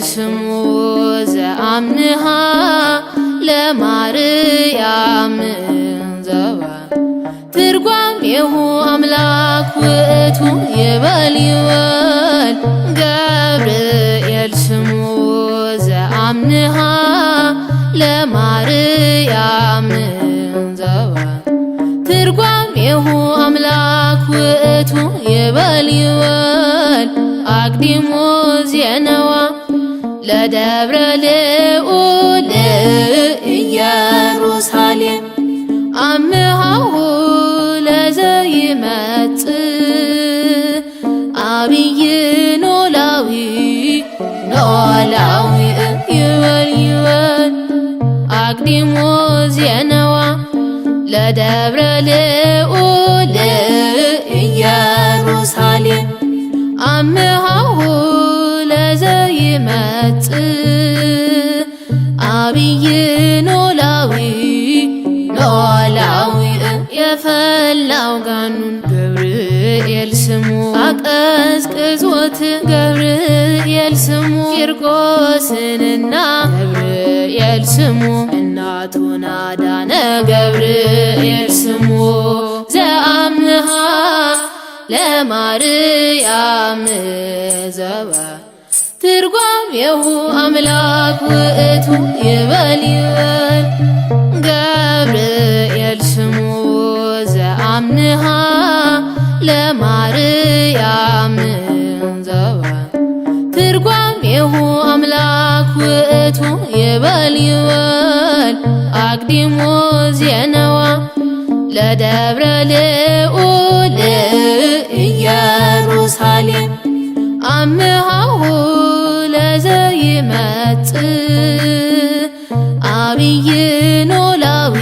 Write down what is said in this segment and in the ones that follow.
ስሙ ዘአምንሃ ለማርያም ዘባ ትርጓሜሁ አምላክ ውእቱ ይበል ይበል ገብርኤል ስሙ ዘአምንሃ ለማርያም ዘባ ትርጓሜሁ አምላክ ውእቱ ይበል ይበል አቅዲሙ ዜነዋ ለደብረ ልዑል ኢየሩሳሌም አምሃሁ ለዘይመጽእ አብይ ኖላዊ ይበል ይበል አቅዲሙ ዜነዋ ለደብረ ልዑል ኢየሩሳሌም አምሃሁ ለዘይመጽእ አብይ ኖላዊ የፈላው ጋኑን ገብርኤል ስሙ አቀዝቅዞት ገብርኤል ስሙ ቂርቆስንና ገብርኤል ስሙ እናቱን አዳነ ገብርኤል ስሙ ዘአምሃ ለማርያም ዘባ ትርጓሜሁ አምላክ ውእቱ ይበል ይበል ገብርኤል ስሙ ዘአምንሃ ለማርያም ዘባ ትርጓሜሁ አምላክ ውእቱ ይበል ይበል አቅዲሙ ዜነዋ ለደብረ ልዑል ኢየሩሳሌም አምሃሁ ለዘይመጽእ አብይ ኖላዊ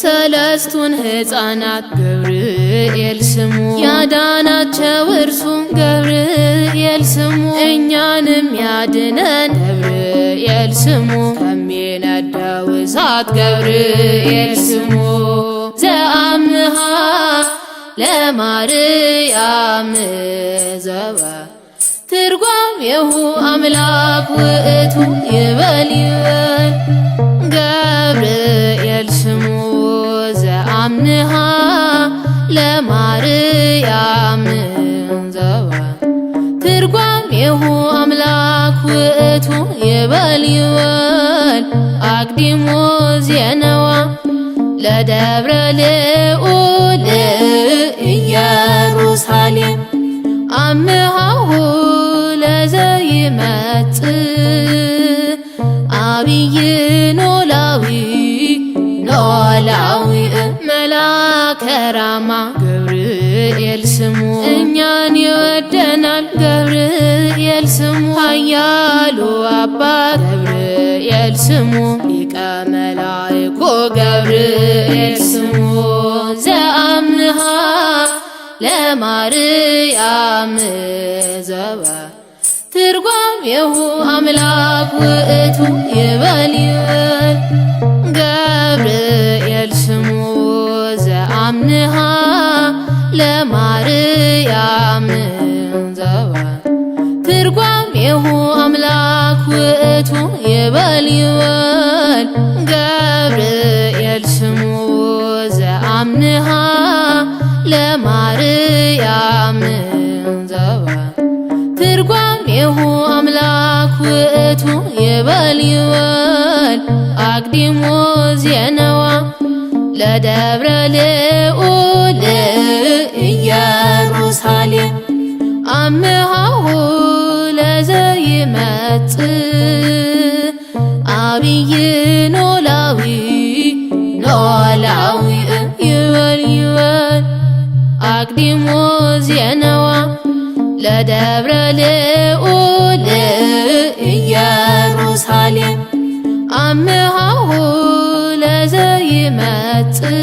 ሰለስቱን ሕፃናት ገብርኤል ስሙ ያዳናቸው እርሱ ገብርኤል ስሙ እኛንም ያድነን ገብርኤል ስሙ ከሚነደው እሳት ገብርኤል ስሙ ዘአምሃ ለማርያም ዘባ ትርጓሜሁ አምላክ ውእቱ ይበል ይበል ገብርኤል ስሙ ዘአምንሃ ለማርያም ዘባ ትርጓሜሁ አምላክ ውእቱ ይበል ይበል አቅዲሙ ዜነዋ ለደብረ ልዑል ኢየሩሳሌም አምሃሁ ለዘይመጽእ አብይ ኖላዊ መልአከ ራማ ገብርኤል ስሙ እኛን ይወደናል ገብርኤል ስሙ ኃያሉ አባት ገብርኤል ስሙ ሊቀ መላእክት ገብርኤል ስሙ ዘአምንሃ ለማርያም ዘባ ትርጓሜሁ አምላክ ውእቱ ይበል ይበል ገብርኤል ስሙ ዘአምንሃ ለማርያም ዘባ ትርጓሜሁ አምላክ ውእቱ ይበል ይበል ገብርኤል ስሙ ዘአምንሃ ለማርያም ዘባ ትርጓሜሁ አምላክ ውእቱ ይበል ይበል አቅዲሞ ዜነዋ ለደብረ ልዑል ኢየሩሳሌም አምሃሁ ለዘይመጽእ አብይ ኖላዊ ኖላዊ ይበል ይበል አቅዲሞ ዜነዋ ለደብረ ልዑል ኢየሩሳሌም አምሃሁ ለዘይመጽእ